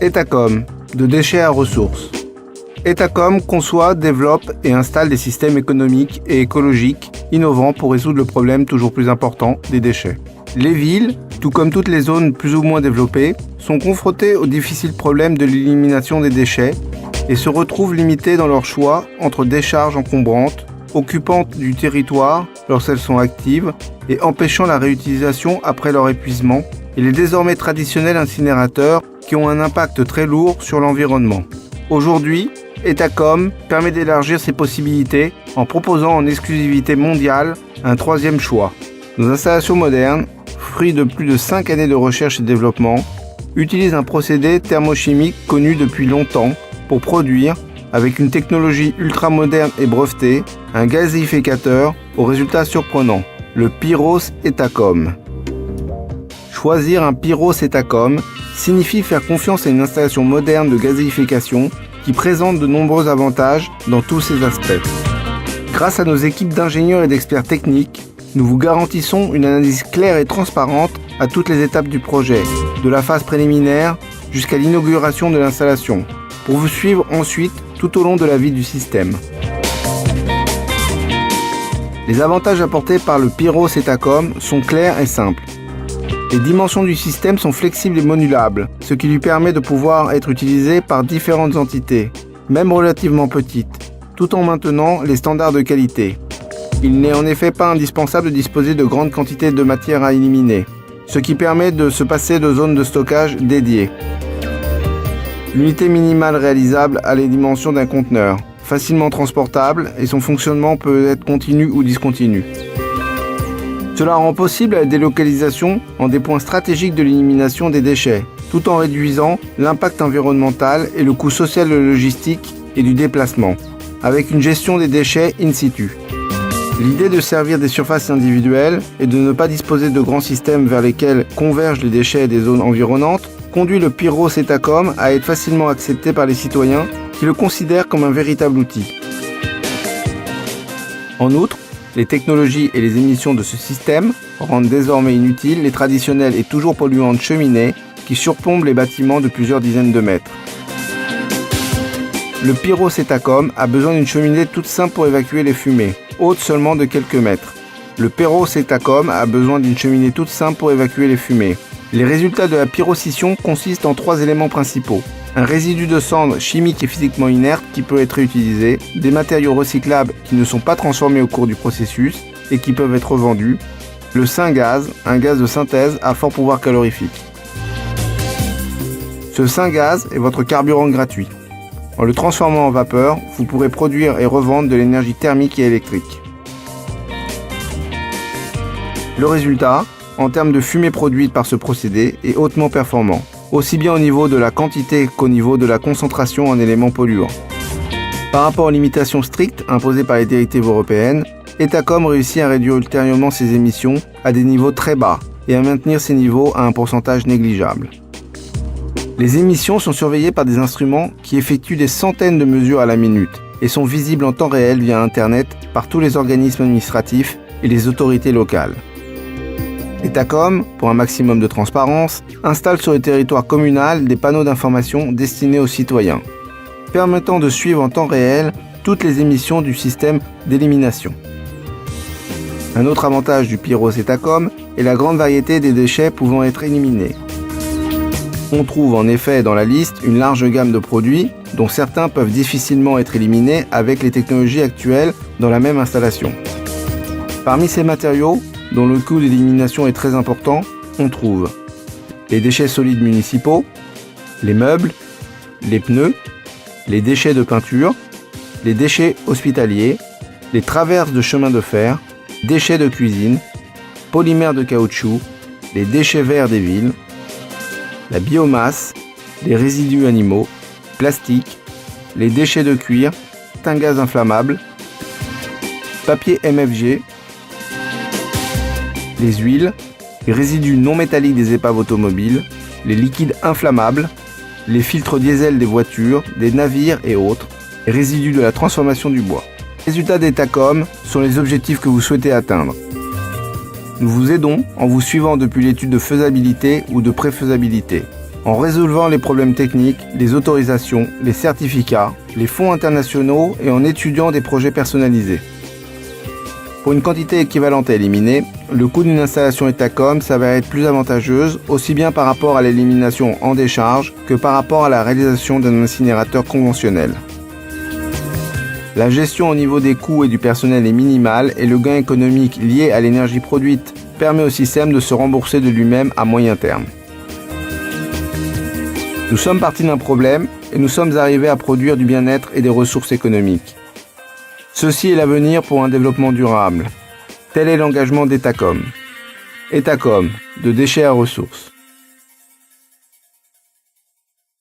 Etacom, de déchets à ressources. Etacom conçoit, développe et installe des systèmes économiques et écologiques innovants pour résoudre le problème toujours plus important des déchets. Les villes, tout comme toutes les zones plus ou moins développées, sont confrontées au difficile problème de l'élimination des déchets et se retrouvent limitées dans leur choix entre décharges encombrantes, occupantes du territoire lorsqu'elles sont actives et empêchant la réutilisation après leur épuisement, et les désormais traditionnels incinérateurs qui ont un impact très lourd sur l'environnement. Aujourd'hui, Etacom permet d'élargir ces possibilités en proposant en exclusivité mondiale un troisième choix. Nos installations modernes, fruits de plus de 5 années de recherche et développement, utilisent un procédé thermochimique connu depuis longtemps pour produire, avec une technologie ultramoderne et brevetée, un gazéificateur au résultat surprenant, le Pyros Etacom. Choisir un Pyros Etacom signifie faire confiance à une installation moderne de gazéification qui présente de nombreux avantages dans tous ses aspects. Grâce à nos équipes d'ingénieurs et d'experts techniques, nous vous garantissons une analyse claire et transparente à toutes les étapes du projet, de la phase préliminaire jusqu'à l'inauguration de l'installation, pour vous suivre ensuite tout au long de la vie du système. Les avantages apportés par le Pyros Etacom sont clairs et simples. Les dimensions du système sont flexibles et modulables, ce qui lui permet de pouvoir être utilisé par différentes entités, même relativement petites, tout en maintenant les standards de qualité. Il n'est en effet pas indispensable de disposer de grandes quantités de matière à éliminer, ce qui permet de se passer de zones de stockage dédiées. L'unité minimale réalisable a les dimensions d'un conteneur, facilement transportable et son fonctionnement peut être continu ou discontinu. Cela rend possible la délocalisation en des points stratégiques de l'élimination des déchets, tout en réduisant l'impact environnemental et le coût social de la logistique et du déplacement, avec une gestion des déchets in situ. L'idée de servir des surfaces individuelles et de ne pas disposer de grands systèmes vers lesquels convergent les déchets des zones environnantes conduit le Pyros Etacom à être facilement accepté par les citoyens qui le considèrent comme un véritable outil. En outre, les technologies et les émissions de ce système rendent désormais inutiles les traditionnelles et toujours polluantes cheminées qui surplombent les bâtiments de plusieurs dizaines de mètres. Le Pyros Etacom a besoin d'une cheminée toute simple pour évacuer les fumées, haute seulement de quelques mètres. Le Pyros Etacom a besoin d'une cheminée toute simple pour évacuer les fumées. Les résultats de la pyroscission consistent en 3 éléments principaux. Un résidu de cendre chimique et physiquement inerte qui peut être réutilisé, des matériaux recyclables qui ne sont pas transformés au cours du processus et qui peuvent être revendus, le syngaz, un gaz de synthèse à fort pouvoir calorifique. Ce syngaz est votre carburant gratuit. En le transformant en vapeur, vous pourrez produire et revendre de l'énergie thermique et électrique. Le résultat, en termes de fumée produite par ce procédé, est hautement performant, aussi bien au niveau de la quantité qu'au niveau de la concentration en éléments polluants. Par rapport aux limitations strictes imposées par les directives européennes, Etacom réussit à réduire ultérieurement ses émissions à des niveaux très bas et à maintenir ces niveaux à un pourcentage négligeable. Les émissions sont surveillées par des instruments qui effectuent des centaines de mesures à la minute et sont visibles en temps réel via Internet par tous les organismes administratifs et les autorités locales. Etacom, pour un maximum de transparence, installe sur le territoire communal des panneaux d'information destinés aux citoyens, permettant de suivre en temps réel toutes les émissions du système d'élimination. Un autre avantage du Pyros Etacom est la grande variété des déchets pouvant être éliminés. On trouve en effet dans la liste une large gamme de produits dont certains peuvent difficilement être éliminés avec les technologies actuelles dans la même installation. Parmi ces matériaux, dont le coût d'élimination est très important, on trouve les déchets solides municipaux, les meubles, les pneus, les déchets de peinture, les déchets hospitaliers, les traverses de chemin de fer, déchets de cuisine, polymères de caoutchouc, les déchets verts des villes, la biomasse, les résidus animaux, plastique, les déchets de cuir, gaz inflammable, papier MFG, les huiles, les résidus non métalliques des épaves automobiles, les liquides inflammables, les filtres diesel des voitures, des navires et autres, les résidus de la transformation du bois. Les résultats d'Etacom sont les objectifs que vous souhaitez atteindre. Nous vous aidons en vous suivant depuis l'étude de faisabilité ou de préfaisabilité. en résolvant les problèmes techniques, les autorisations, les certificats, les fonds internationaux et en étudiant des projets personnalisés. Pour une quantité équivalente à éliminer, le coût d'une installation Etacom s'avère être plus avantageuse, aussi bien par rapport à l'élimination en décharge que par rapport à la réalisation d'un incinérateur conventionnel. La gestion au niveau des coûts et du personnel est minimale et le gain économique lié à l'énergie produite permet au système de se rembourser de lui-même à moyen terme. Nous sommes partis d'un problème et nous sommes arrivés à produire du bien-être et des ressources économiques. Ceci est l'avenir pour un développement durable. Tel est l'engagement d'Etacom. Etacom, de déchets à ressources.